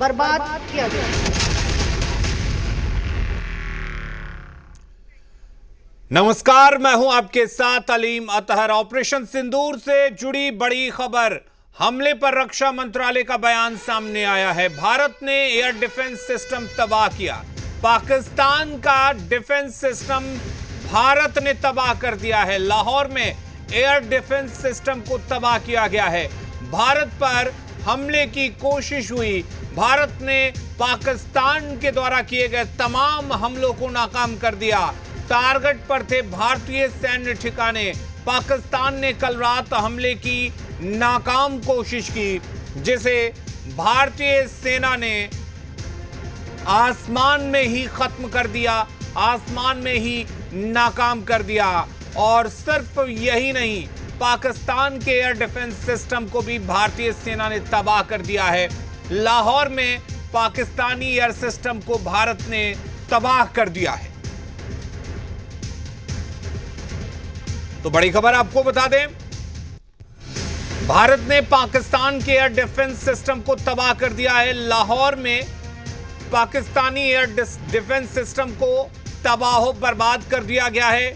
बर्बाद किया गया। नमस्कार, मैं हूं आपके साथ अलीम अतहर। ऑपरेशन सिंदूर से जुड़ी बड़ी खबर, हमले पर रक्षा मंत्रालय का बयान सामने आया है। भारत ने एयर डिफेंस सिस्टम तबाह किया। पाकिस्तान का डिफेंस सिस्टम भारत ने तबाह कर दिया है। लाहौर में एयर डिफेंस सिस्टम को तबाह किया गया है। भारत पर हमले की कोशिश हुई। भारत ने पाकिस्तान के द्वारा किए गए तमाम हमलों को नाकाम कर दिया। टारगेट पर थे भारतीय सैन्य ठिकाने। पाकिस्तान ने कल रात हमले की नाकाम कोशिश की, जिसे भारतीय सेना ने आसमान में ही खत्म कर दिया, आसमान में ही नाकाम कर दिया। और सिर्फ यही नहीं, पाकिस्तान के एयर डिफेंस सिस्टम को भी भारतीय सेना ने तबाह कर दिया है। लाहौर में पाकिस्तानी एयर सिस्टम को भारत ने तबाह कर दिया है। तो बड़ी खबर आपको बता दें, भारत ने पाकिस्तान के एयर डिफेंस सिस्टम को तबाह कर दिया है। लाहौर में पाकिस्तानी एयर डिफेंस सिस्टम को तबाह बर्बाद कर दिया गया है।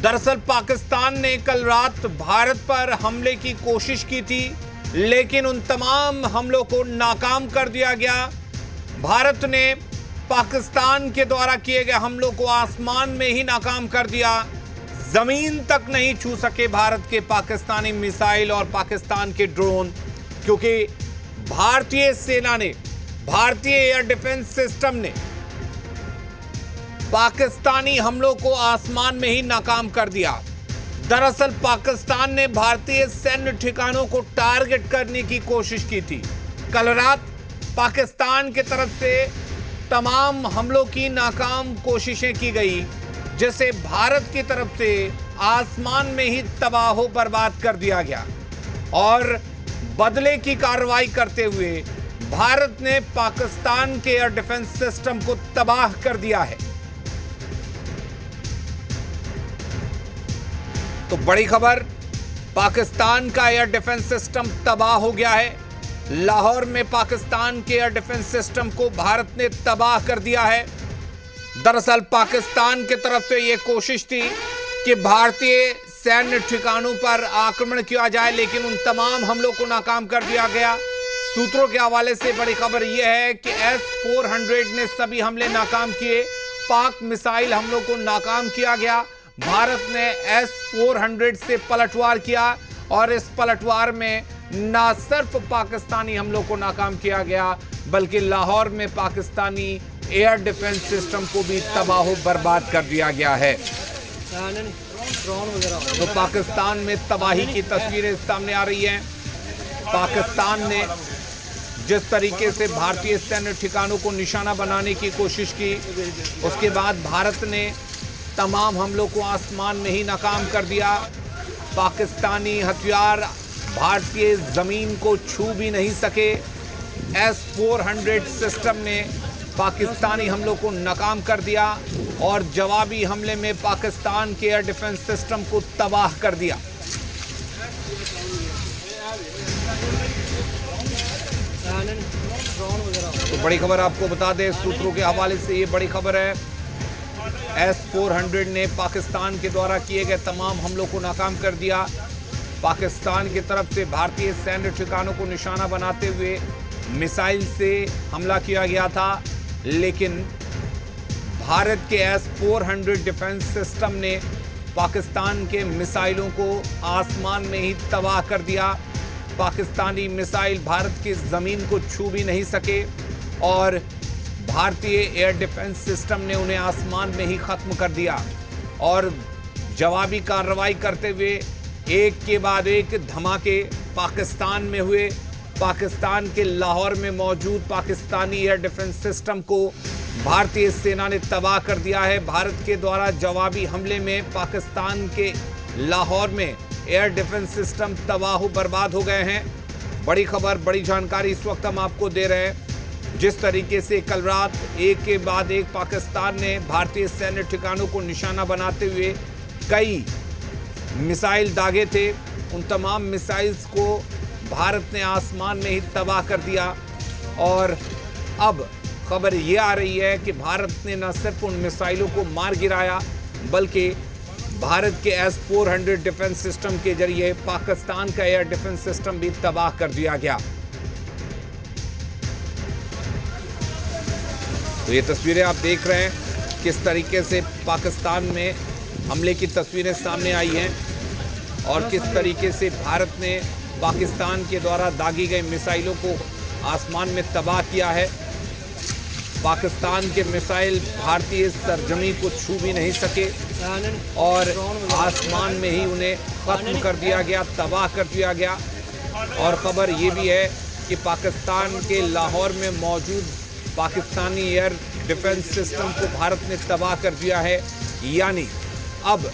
दरअसल पाकिस्तान ने कल रात भारत पर हमले की कोशिश की थी, लेकिन उन तमाम हमलों को नाकाम कर दिया गया। भारत ने पाकिस्तान के द्वारा किए गए हमलों को आसमान में ही नाकाम कर दिया। जमीन तक नहीं छू सके भारत के पाकिस्तानी मिसाइल और पाकिस्तान के ड्रोन, क्योंकि भारतीय सेना ने, भारतीय एयर डिफेंस सिस्टम ने पाकिस्तानी हमलों को आसमान में ही नाकाम कर दिया। दरअसल पाकिस्तान ने भारतीय सैन्य ठिकानों को टारगेट करने की कोशिश की थी। कल रात पाकिस्तान की तरफ से तमाम हमलों की नाकाम कोशिशें की गई, जिसे भारत की तरफ से आसमान में ही तबाह बर्बाद कर दिया गया। और बदले की कार्रवाई करते हुए भारत ने पाकिस्तान के एयर डिफेंस सिस्टम को तबाह कर दिया है। तो बड़ी खबर, पाकिस्तान का एयर डिफेंस सिस्टम तबाह हो गया है। लाहौर में पाकिस्तान के एयर डिफेंस सिस्टम को भारत ने तबाह कर दिया है। दरअसल पाकिस्तान की तरफ से यह कोशिश थी कि भारतीय सैन्य ठिकानों पर आक्रमण किया जाए, लेकिन उन तमाम हमलों को नाकाम कर दिया गया। सूत्रों के हवाले से बड़ी खबर यह है कि S-400 ने सभी हमले नाकाम किए। पाक मिसाइल हमलों को नाकाम किया गया। भारत ने S-400 से पलटवार किया, और इस पलटवार में न सिर्फ पाकिस्तानी हमलों को नाकाम किया गया, बल्कि लाहौर में पाकिस्तानी एयर डिफेंस सिस्टम को भी तबाह बर्बाद कर दिया गया है। तो पाकिस्तान में तबाही की तस्वीरें सामने आ रही हैं। पाकिस्तान ने जिस तरीके से भारतीय सैन्य ठिकानों को निशाना बनाने की कोशिश की, उसके बाद भारत ने तमाम हमलों को आसमान में ही नाकाम कर दिया। पाकिस्तानी हथियार भारतीय जमीन को छू भी नहीं सके। S-400 सिस्टम ने पाकिस्तानी हमलों को नाकाम कर दिया, और जवाबी हमले में पाकिस्तान के एयर डिफेंस सिस्टम को तबाह कर दिया। तो बड़ी खबर आपको बता दें, सूत्रों के हवाले से ये बड़ी खबर है। S-400 ने पाकिस्तान के द्वारा किए गए तमाम हमलों को नाकाम कर दिया। पाकिस्तान की तरफ से भारतीय सैन्य ठिकानों को निशाना बनाते हुए मिसाइल से हमला किया गया था, लेकिन भारत के S-400 डिफेंस सिस्टम ने पाकिस्तान के मिसाइलों को आसमान में ही तबाह कर दिया। पाकिस्तानी मिसाइल भारत की ज़मीन को छू भी नहीं सके, और भारतीय एयर डिफेंस सिस्टम ने उन्हें आसमान में ही ख़त्म कर दिया। और जवाबी कार्रवाई करते हुए एक के बाद एक धमाके पाकिस्तान में हुए। पाकिस्तान के लाहौर में मौजूद पाकिस्तानी एयर डिफेंस सिस्टम को भारतीय सेना ने तबाह कर दिया है। भारत के द्वारा जवाबी हमले में पाकिस्तान के लाहौर में एयर डिफेंस सिस्टम तबाह बर्बाद हो गए हैं। बड़ी खबर, बड़ी जानकारी इस वक्त हम आपको दे रहे हैं। जिस तरीके से कल रात एक के बाद एक पाकिस्तान ने भारतीय सैन्य ठिकानों को निशाना बनाते हुए कई मिसाइल दागे थे, उन तमाम मिसाइल्स को भारत ने आसमान में ही तबाह कर दिया। और अब खबर ये आ रही है कि भारत ने न सिर्फ उन मिसाइलों को मार गिराया बल्कि भारत के S-400 डिफेंस सिस्टम के जरिए पाकिस्तान का एयर डिफेंस सिस्टम भी तबाह कर दिया गया। तो ये तस्वीरें आप देख रहे हैं किस तरीके से पाकिस्तान में हमले की तस्वीरें सामने आई हैं और किस तरीके से भारत ने पाकिस्तान के द्वारा दागी गई मिसाइलों को आसमान में तबाह किया है। पाकिस्तान के मिसाइल भारतीय सरजमी को छू भी नहीं सके और आसमान में ही उन्हें खत्म कर दिया गया, तबाह कर दिया गया। और ख़बर ये भी है कि पाकिस्तान के लाहौर में मौजूद पाकिस्तानी एयर डिफेंस सिस्टम को भारत ने तबाह कर दिया है। यानी अब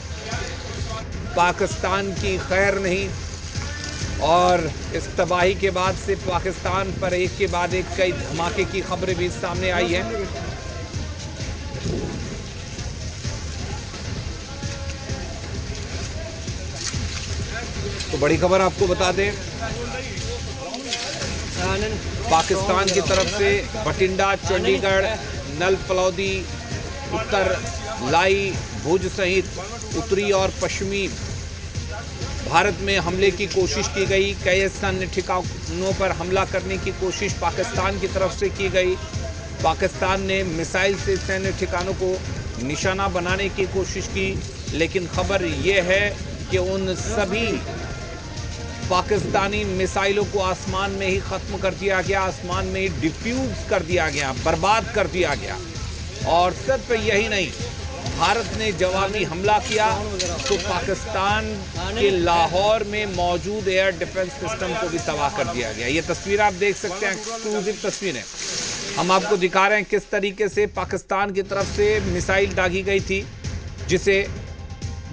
पाकिस्तान की खैर नहीं और इस तबाही के बाद से पाकिस्तान पर एक के बाद एक कई धमाके की खबरें भी सामने आई हैं। तो बड़ी खबर आपको बता दें, पाकिस्तान की तरफ से बठिंडा, चंडीगढ़, नल फलौदी, उत्तर लाई, भुज सहित उत्तरी और पश्चिमी भारत में हमले की कोशिश की गई। कई सैन्य ठिकानों पर हमला करने की कोशिश पाकिस्तान की तरफ से की गई। पाकिस्तान ने मिसाइल से सैन्य ठिकानों को निशाना बनाने की कोशिश की, लेकिन खबर यह है कि उन सभी पाकिस्तानी मिसाइलों को आसमान में ही ख़त्म कर दिया गया, आसमान में ही डिफ्यूज़ कर दिया गया, बर्बाद कर दिया गया। और सिर्फ यही नहीं, भारत ने जवाबी हमला किया तो पाकिस्तान के लाहौर में मौजूद एयर डिफेंस सिस्टम को भी तबाह कर दिया गया। ये तस्वीर आप देख सकते हैं, एक्सक्लूसिव तस्वीरें हम आपको दिखा रहे हैं किस तरीके से पाकिस्तान की तरफ से मिसाइल दागी गई थी जिसे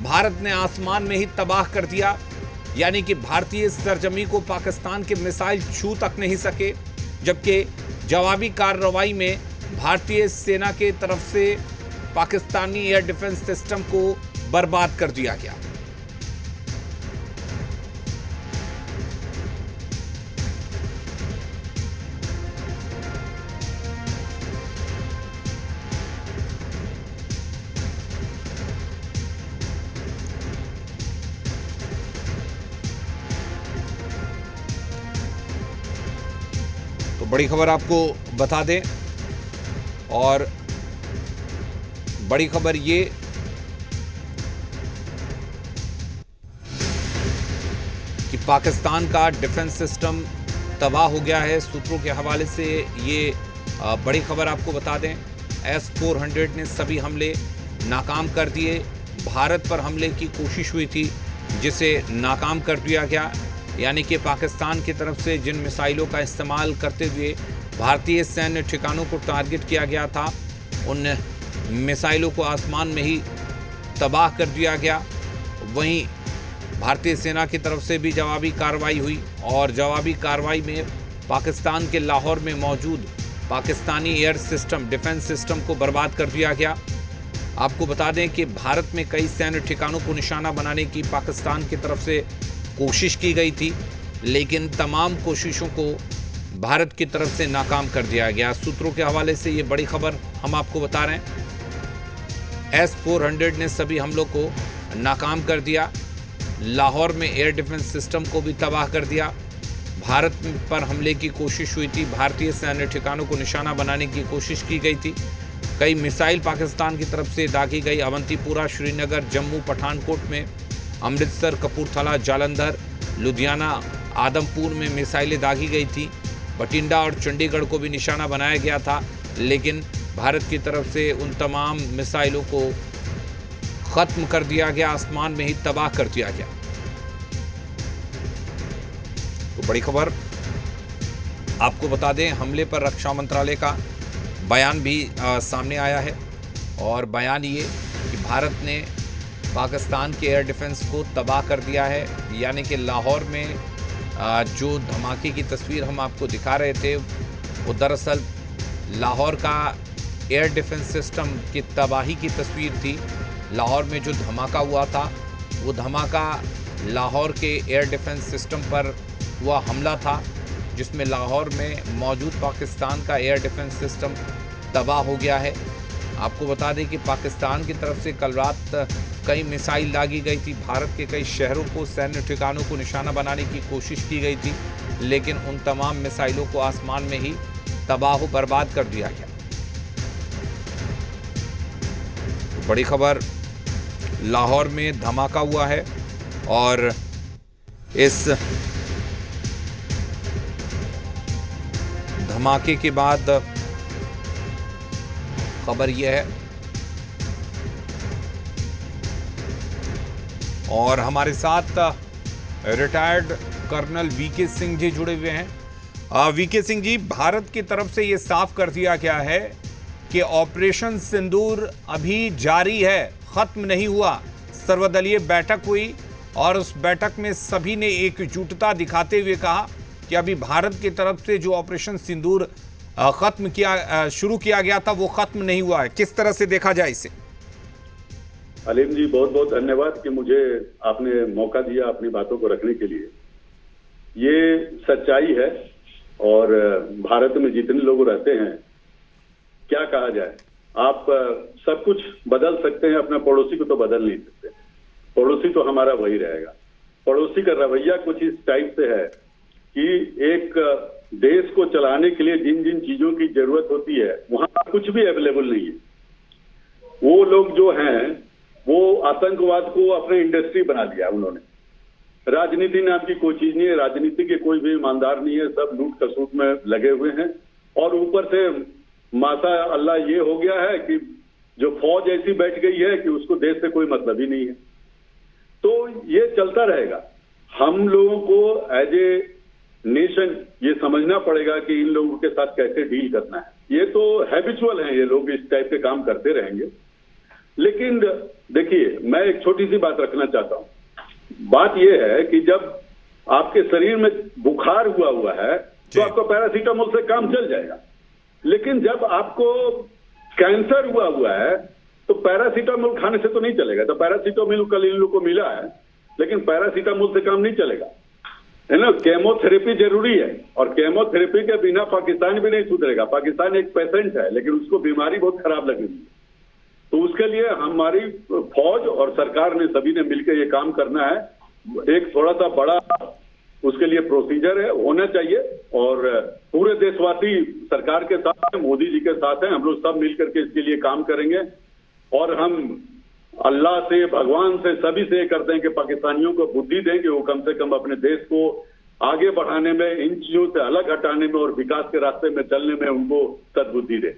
भारत ने आसमान में ही तबाह कर दिया। यानी कि भारतीय सरजमी को पाकिस्तान के मिसाइल छू तक नहीं सके, जबकि जवाबी कार्रवाई में भारतीय सेना के तरफ से पाकिस्तानी एयर डिफेंस सिस्टम को बर्बाद कर दिया गया। तो बड़ी खबर आपको बता दें और बड़ी खबर ये कि पाकिस्तान का डिफेंस सिस्टम तबाह हो गया है। सूत्रों के हवाले से ये बड़ी खबर आपको बता दें, S-400 ने सभी हमले नाकाम कर दिए। भारत पर हमले की कोशिश हुई थी जिसे नाकाम कर दिया गया। यानी कि पाकिस्तान की तरफ से जिन मिसाइलों का इस्तेमाल करते हुए भारतीय सैन्य ठिकानों को टारगेट किया गया था, उन मिसाइलों को आसमान में ही तबाह कर दिया गया। वहीं भारतीय सेना की तरफ से भी जवाबी कार्रवाई हुई और जवाबी कार्रवाई में पाकिस्तान के लाहौर में मौजूद Pakistani air system, defence system को बर्बाद कर दिया गया। आपको बता दें कि भारत में कई सैन्य ठिकानों को निशाना बनाने की पाकिस्तान की तरफ से कोशिश की गई थी, लेकिन तमाम कोशिशों को भारत की तरफ से नाकाम कर दिया गया। सूत्रों के हवाले से ये बड़ी खबर हम आपको बता रहे हैं। S-400 ने सभी हमलों को नाकाम कर दिया। लाहौर में एयर डिफेंस सिस्टम को भी तबाह कर दिया। भारत पर हमले की कोशिश हुई थी, भारतीय सैन्य ठिकानों को निशाना बनाने की कोशिश की गई थी। कई मिसाइल पाकिस्तान की तरफ से दागी गई। अवंतीपुरा, श्रीनगर, जम्मू, पठानकोट में, अमृतसर, कपूरथला, जालंधर, लुधियाना, आदमपुर में मिसाइलें दागी गई थी। बठिंडा और चंडीगढ़ को भी निशाना बनाया गया था, लेकिन भारत की तरफ से उन तमाम मिसाइलों को ख़त्म कर दिया गया, आसमान में ही तबाह कर दिया गया। तो बड़ी खबर आपको बता दें, हमले पर रक्षा मंत्रालय का बयान भी सामने आया है और बयान ये कि भारत ने पाकिस्तान के एयर डिफेंस को तबाह कर दिया है। यानी कि लाहौर में जो धमाके की तस्वीर हम आपको दिखा रहे थे, वो दरअसल लाहौर का एयर डिफेंस सिस्टम की तबाही की तस्वीर थी। लाहौर में जो धमाका हुआ था, वो धमाका लाहौर के एयर डिफेंस सिस्टम पर हुआ हमला था, जिसमें लाहौर में मौजूद पाकिस्तान का एयर डिफेंस सिस्टम तबाह हो गया है। आपको बता दें कि पाकिस्तान की तरफ से कल रात कई मिसाइल दागी गई थी। भारत के कई शहरों को, सैन्य ठिकानों को निशाना बनाने की कोशिश की गई थी, लेकिन उन तमाम मिसाइलों को आसमान में ही तबाह बर्बाद कर दिया गया। बड़ी खबर, लाहौर में धमाका हुआ है और इस धमाके के बाद खबर यह है, और हमारे साथ retired colonel VK Singh ji जुड़े हुए हैं। वीके सिंह जी, भारत की तरफ से यह साफ कर दिया गया है कि ऑपरेशन सिंदूर अभी जारी है, खत्म नहीं हुआ। सर्वदलीय बैठक हुई और उस बैठक में सभी ने एकजुटता दिखाते हुए कहा कि अभी भारत की तरफ से जो ऑपरेशन सिंदूर शुरू किया गया था वो खत्म नहीं हुआ है। किस तरह से देखा जाए इसे? अलीम जी, बहुत बहुत धन्यवाद कि मुझे आपने मौका दिया अपनी बातों को रखने के लिए। ये सच्चाई है और भारत में जितने लोग रहते हैं, क्या कहा जाए, आप सब कुछ बदल सकते हैं, अपना पड़ोसी को तो बदल नहीं सकते। पड़ोसी तो हमारा वही रहेगा। पड़ोसी का रवैया कुछ इस टाइप से है कि एक देश को चलाने के लिए जिन जिन चीजों की जरूरत होती है वहां कुछ भी अवेलेबल नहीं है। वो लोग जो हैं वो आतंकवाद को अपने इंडस्ट्री बना दिया उन्होंने। राजनीति नाम की कोई चीज नहीं है, राजनीति के कोई भी ईमानदार नहीं है, सब लूट खसूट में लगे हुए हैं। और ऊपर से माशा अल्लाह ये हो गया है कि जो फौज ऐसी बैठ गई है कि उसको देश से कोई मतलब ही नहीं है। तो ये चलता रहेगा। हम लोगों को एज ए नेशन ये समझना पड़ेगा कि इन लोगों के साथ कैसे डील करना है। ये तो हैबिचुअल हैं, ये लोग इस टाइप के काम करते रहेंगे। लेकिन देखिए, मैं एक छोटी सी बात रखना चाहता हूं। बात यह है कि जब आपके शरीर में बुखार हुआ है तो आपको पैरासीटामोल से काम चल जाएगा, लेकिन जब आपको कैंसर हुआ है तो पैरासीटामोल खाने से तो नहीं चलेगा। तो पैरासीटामोल कल इन लोग को मिला है, लेकिन पैरासीटामोल से काम नहीं चलेगा, है ना। केमोथेरेपी जरूरी है और केमोथेरेपी के बिना पाकिस्तान भी नहीं सुधरेगा। पाकिस्तान एक पेशेंट है, लेकिन उसको बीमारी बहुत खराब लगेगी। तो उसके लिए हमारी फौज और सरकार ने सभी ने मिलकर ये काम करना है। एक थोड़ा सा बड़ा उसके लिए प्रोसीजर है, होना चाहिए। और पूरे देशवासी सरकार के साथ हैं, मोदी जी के साथ हैं। हम लोग सब मिलकर के इसके लिए काम करेंगे और हम अल्लाह से, भगवान से, सभी से करते हैं कि पाकिस्तानियों को बुद्धि दें कि वो कम से कम अपने देश को आगे बढ़ाने में, इन चीजों से अलग हटाने में और विकास के रास्ते में चलने में उनको सद्बुद्धि दें।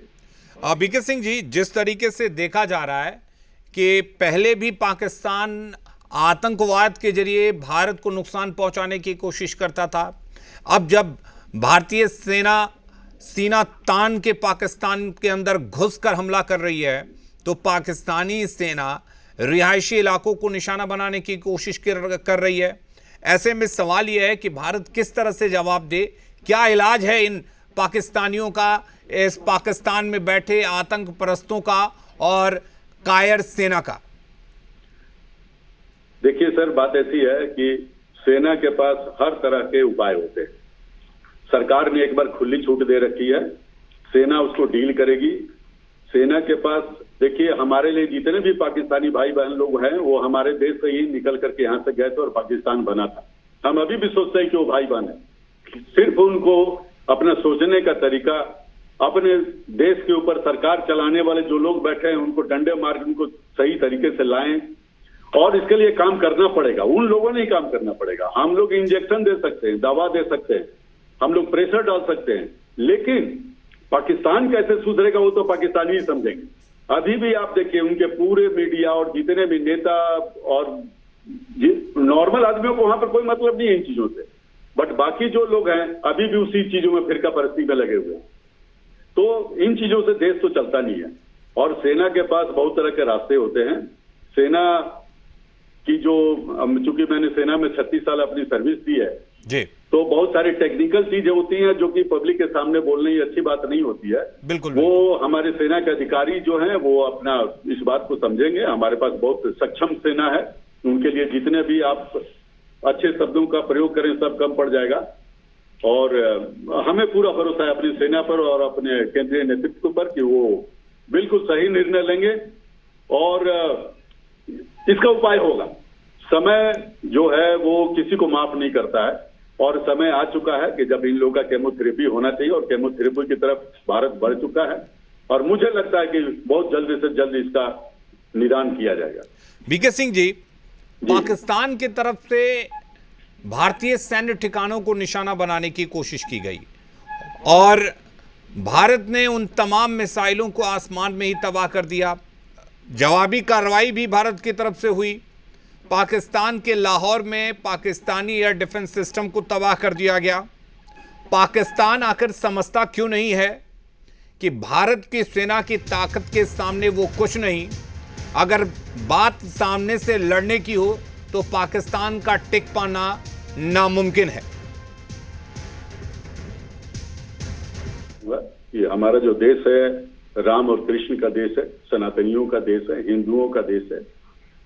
वीके सिंह जी, जिस तरीके से देखा जा रहा है कि पहले भी पाकिस्तान आतंकवाद के जरिए भारत को नुकसान पहुंचाने की कोशिश करता था, अब जब भारतीय सेना सीना तान के पाकिस्तान के अंदर घुसकर हमला कर रही है तो पाकिस्तानी सेना रिहायशी इलाकों को निशाना बनाने की कोशिश कर रही है। ऐसे में सवाल यह है कि भारत किस तरह से जवाब दे? क्या इलाज है इन पाकिस्तानियों का, इस पाकिस्तान में बैठे आतंक परस्तों का और कायर सेना का? देखिए सर, बात ऐसी है कि सेना के पास हर तरह के उपाय होते हैं। सरकार ने एक बार खुली छूट दे रखी है, सेना उसको डील करेगी। सेना के पास, देखिए, हमारे लिए जितने भी पाकिस्तानी भाई बहन लोग हैं वो हमारे देश से ही निकल करके यहाँ से गए थे और पाकिस्तान बना था। हम अभी भी सोचते हैं कि वो भाई बहन है। सिर्फ उनको अपना सोचने का तरीका, अपने देश के ऊपर सरकार चलाने वाले जो लोग बैठे हैं उनको डंडे मार के उनको सही तरीके से लाएं। और इसके लिए काम करना पड़ेगा, उन लोगों ने ही काम करना पड़ेगा। हम लोग इंजेक्शन दे सकते हैं, दवा दे सकते हैं, हम लोग प्रेशर डाल सकते हैं, लेकिन पाकिस्तान कैसे सुधरेगा वो तो पाकिस्तानी ही समझेंगे। अभी भी आप देखिए, उनके पूरे मीडिया और जितने भी नेता और नॉर्मल आदमियों को वहां पर कोई मतलब नहीं है इन चीजों से, बट बाकी जो लोग हैं अभी भी उसी चीजों में फिरका परस्ती में लगे हुए हैं। तो इन चीजों से देश तो चलता नहीं है। और सेना के पास बहुत तरह के रास्ते होते हैं। सेना की जो, चूंकि मैंने सेना में 36 साल अपनी सर्विस दी है जी, तो बहुत सारी टेक्निकल चीजें होती हैं जो कि पब्लिक के सामने बोलने ही अच्छी बात नहीं होती है। बिल्कुल, वो हमारे सेना के अधिकारी जो हैं वो अपना इस बात को समझेंगे। हमारे पास बहुत सक्षम सेना है, उनके लिए जितने भी आप अच्छे शब्दों का प्रयोग करें सब कम पड़ जाएगा। और हमें पूरा भरोसा है अपनी सेना पर और अपने केंद्रीय नेतृत्व पर कि वो बिल्कुल सही निर्णय लेंगे और इसका उपाय होगा। समय जो है वो किसी को माफ नहीं करता है और समय आ चुका है कि जब इन लोगों का केमोथेरेपी होना चाहिए और केमोथेरेपी की तरफ भारत बढ़ चुका है और मुझे लगता है कि बहुत जल्दी से जल्द इसका निदान किया जाएगा। बीके सिंह जी, पाकिस्तान की तरफ से भारतीय सैन्य ठिकानों को निशाना बनाने की कोशिश की गई और भारत ने उन तमाम मिसाइलों को आसमान में ही तबाह कर दिया। जवाबी कार्रवाई भी भारत की तरफ से हुई। पाकिस्तान के लाहौर में पाकिस्तानी एयर डिफेंस सिस्टम को तबाह कर दिया गया। पाकिस्तान आखिर समझता क्यों नहीं है कि भारत की सेना की ताकत के सामने वो कुछ नहीं। अगर बात सामने से लड़ने की हो तो पाकिस्तान का टिक पाना नामुमकिन है। ये हमारा जो देश है राम और कृष्ण का देश है, सनातनियों का देश है, हिंदुओं का देश है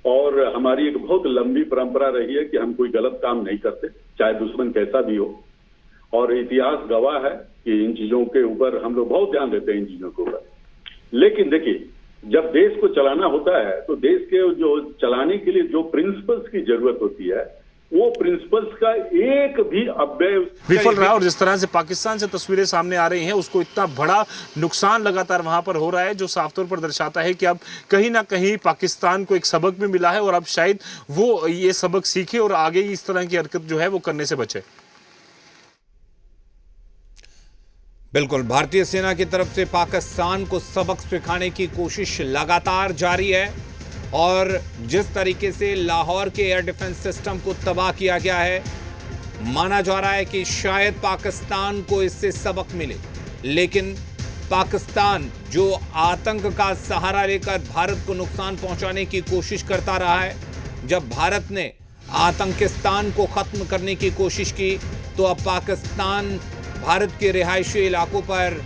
और हमारी एक बहुत लंबी परंपरा रही है कि हम कोई गलत काम नहीं करते, चाहे दुश्मन कैसा भी हो। और इतिहास गवाह है कि इन चीजों के ऊपर हम लोग बहुत ध्यान देते हैं इन चीजों के ऊपर। लेकिन देखिए, जब देश को चलाना होता है तो देश के जो चलाने के लिए जो प्रिंसिपल्स की जरूरत होती है वो प्रिंसिपल्स का एक भी अव्यय विफल रहा। और जिस तरह से पाकिस्तान से तस्वीरें सामने आ रही हैं, उसको इतना बड़ा नुकसान लगातार वहां पर हो रहा है जो साफ तौर पर दर्शाता है कि अब कहीं ना कहीं पाकिस्तान को एक सबक भी मिला है और अब शायद वो ये सबक सीखे और आगे इस तरह की हरकत जो है वो करने से बचे। बिल्कुल, भारतीय सेना की तरफ से पाकिस्तान को सबक सिखाने की कोशिश लगातार जारी है और जिस तरीके से लाहौर के एयर डिफेंस सिस्टम को तबाह किया गया है, माना जा रहा है कि शायद पाकिस्तान को इससे सबक मिले। लेकिन पाकिस्तान जो आतंक का सहारा लेकर भारत को नुकसान पहुंचाने की कोशिश करता रहा है, जब भारत ने आतंकिस्तान को खत्म करने की कोशिश की तो अब पाकिस्तान भारत के रिहायशी इलाकों पर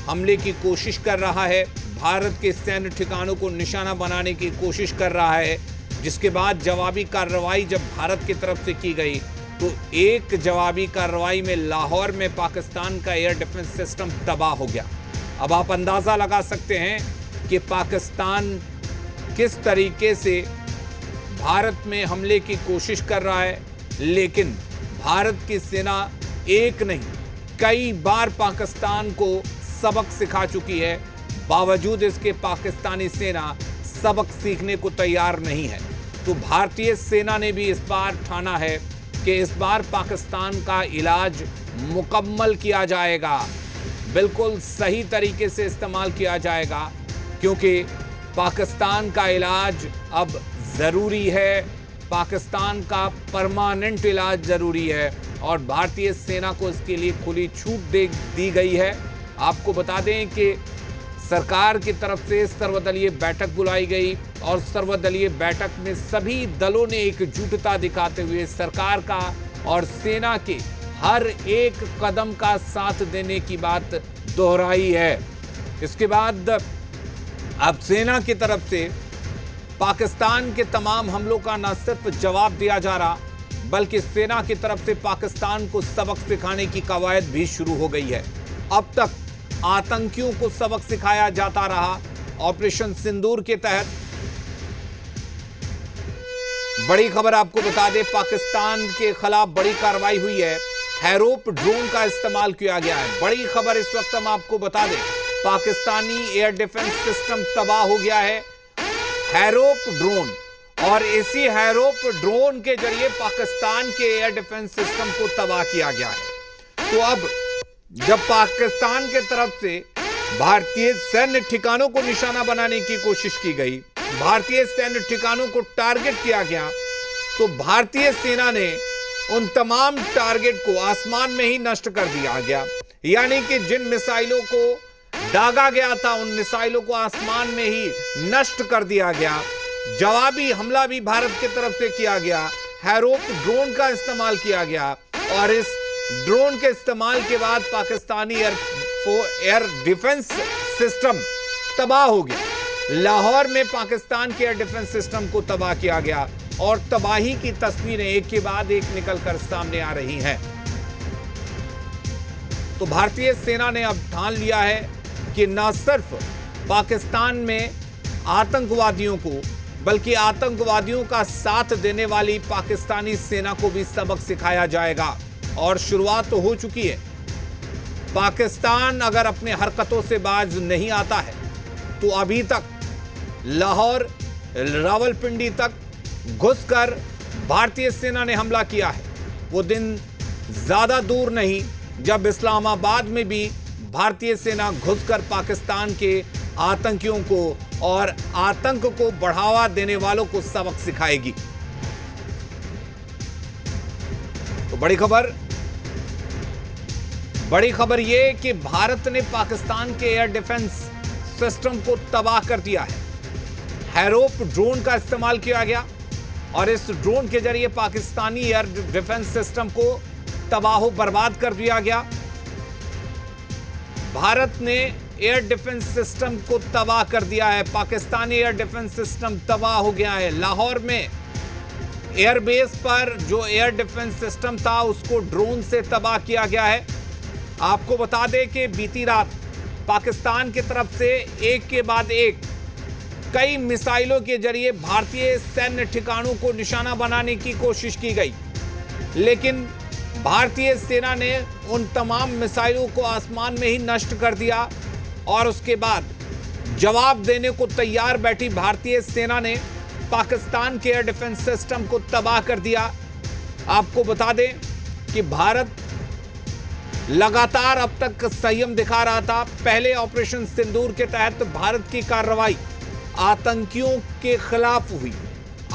हमले की कोशिश कर रहा है, भारत के सैन्य ठिकानों को निशाना बनाने की कोशिश कर रहा है। जिसके बाद जवाबी कार्रवाई जब भारत की तरफ से की गई तो एक जवाबी कार्रवाई में लाहौर में पाकिस्तान का एयर डिफेंस सिस्टम तबाह हो गया। अब आप अंदाज़ा लगा सकते हैं कि पाकिस्तान किस तरीके से भारत में हमले की कोशिश कर रहा है, लेकिन भारत की सेना एक नहीं कई बार पाकिस्तान को सबक सिखा चुकी है। बावजूद इसके पाकिस्तानी सेना सबक सीखने को तैयार नहीं है। तो भारतीय सेना ने भी इस बार ठाना है कि इस बार पाकिस्तान का इलाज मुकम्मल किया जाएगा, बिल्कुल सही तरीके से इस्तेमाल किया जाएगा, क्योंकि पाकिस्तान का इलाज अब ज़रूरी है, पाकिस्तान का परमानेंट इलाज ज़रूरी है और भारतीय सेना को इसके लिए खुली छूट दी गई है। आपको बता दें कि सरकार की तरफ से सर्वदलीय बैठक बुलाई गई और सर्वदलीय बैठक में सभी दलों ने एकजुटता दिखाते हुए सरकार का और सेना के हर एक कदम का साथ देने की बात दोहराई है। इसके बाद अब सेना की तरफ से पाकिस्तान के तमाम हमलों का न सिर्फ जवाब दिया जा रहा, बल्कि सेना की तरफ से पाकिस्तान को सबक सिखाने की कवायद भी शुरू हो गई है। अब तक आतंकियों को सबक सिखाया जाता रहा। ऑपरेशन सिंदूर के तहत बड़ी खबर आपको बता दें, पाकिस्तान के खिलाफ बड़ी कार्रवाई हुई है। हैरोप ड्रोन का इस्तेमाल किया गया है। बड़ी खबर इस वक्त हम आपको बता दें, पाकिस्तानी एयर डिफेंस सिस्टम तबाह हो गया है। हैरोप ड्रोन, और इसी हैरोप ड्रोन के जरिए पाकिस्तान के एयर डिफेंस सिस्टम को तबाह किया गया है। तो अब जब पाकिस्तान के तरफ से भारतीय सैन्य ठिकानों को निशाना बनाने की कोशिश की गई, भारतीय सैन्य ठिकानों को टारगेट किया गया, तो भारतीय सेना ने उन तमाम टारगेट को आसमान में ही नष्ट कर दिया गया। यानी कि जिन मिसाइलों को दागा गया था उन मिसाइलों को आसमान में ही नष्ट कर दिया गया। जवाबी हमला भी भारत की तरफ से किया गया, हैरोप ड्रोन का इस्तेमाल किया गया और इस ड्रोन के इस्तेमाल के बाद पाकिस्तानी एयर डिफेंस सिस्टम तबाह हो गया। लाहौर में पाकिस्तान के एयर डिफेंस सिस्टम को तबाह किया गया और तबाही की तस्वीरें एक के बाद एक निकलकर सामने आ रही हैं। तो भारतीय सेना ने अब ठान लिया है कि न सिर्फ पाकिस्तान में आतंकवादियों को बल्कि आतंकवादियों का साथ देने वाली पाकिस्तानी सेना को भी सबक सिखाया जाएगा। और शुरुआत तो हो चुकी है। पाकिस्तान अगर अपने हरकतों से बाज नहीं आता है तो अभी तक लाहौर रावलपिंडी तक घुसकर भारतीय सेना ने हमला किया है। वो दिन ज्यादा दूर नहीं जब इस्लामाबाद में भी भारतीय सेना घुसकर पाकिस्तान के आतंकियों को और आतंक को बढ़ावा देने वालों को सबक सिखाएगी। तो बड़ी खबर यह कि भारत ने पाकिस्तान के एयर डिफेंस सिस्टम को तबाह कर दिया है। हैरोप ड्रोन का इस्तेमाल किया गया और इस ड्रोन के जरिए पाकिस्तानी एयर डिफेंस सिस्टम को तबाह बर्बाद कर दिया गया। भारत ने एयर डिफेंस सिस्टम को तबाह कर दिया है। पाकिस्तानी एयर डिफेंस सिस्टम तबाह हो गया है। लाहौर में एयरबेस पर जो एयर डिफेंस सिस्टम था उसको ड्रोन से तबाह किया गया है। आपको बता दें कि बीती रात पाकिस्तान की तरफ से एक के बाद एक कई मिसाइलों के जरिए भारतीय सैन्य ठिकानों को निशाना बनाने की कोशिश की गई, लेकिन भारतीय सेना ने उन तमाम मिसाइलों को आसमान में ही नष्ट कर दिया। और उसके बाद जवाब देने को तैयार बैठी भारतीय सेना ने पाकिस्तान के एयर डिफेंस सिस्टम को तबाह कर दिया। आपको बता दें कि भारत लगातार अब तक संयम दिखा रहा था। पहले ऑपरेशन सिंदूर के तहत भारत की कार्रवाई आतंकियों के खिलाफ हुई।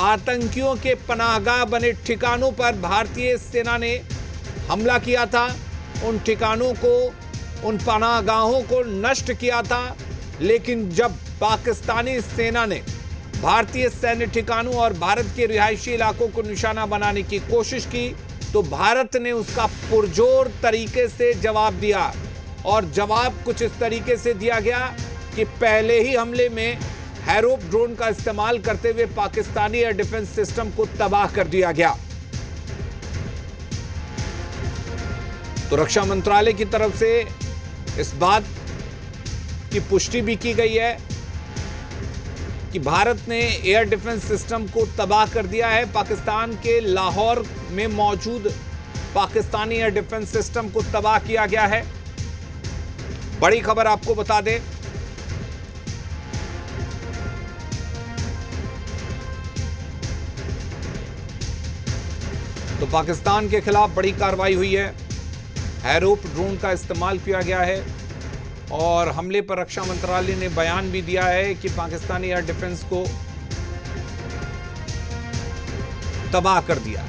आतंकियों के पनाहगाह बने ठिकानों पर भारतीय सेना ने हमला किया था, उन ठिकानों को, उन पनाहगाहों को नष्ट किया था। लेकिन जब पाकिस्तानी सेना ने भारतीय सैन्य ठिकानों और भारत के रिहायशी इलाकों को निशाना बनाने की कोशिश की तो भारत ने उसका पुरजोर तरीके से जवाब दिया। और जवाब कुछ इस तरीके से दिया गया कि पहले ही हमले में हैरोप ड्रोन का इस्तेमाल करते हुए पाकिस्तानी एयर डिफेंस सिस्टम को तबाह कर दिया गया। तो रक्षा मंत्रालय की तरफ से इस बात की पुष्टि भी की गई है कि भारत ने एयर डिफेंस सिस्टम को तबाह कर दिया है। पाकिस्तान के लाहौर में मौजूद पाकिस्तानी एयर डिफेंस सिस्टम को तबाह किया गया है। बड़ी खबर आपको बता दें, तो पाकिस्तान के खिलाफ बड़ी कार्रवाई हुई है। हैरोप ड्रोन का इस्तेमाल किया गया है और हमले पर रक्षा मंत्रालय ने बयान भी दिया है कि पाकिस्तानी एयर डिफेंस को तबाह कर दिया।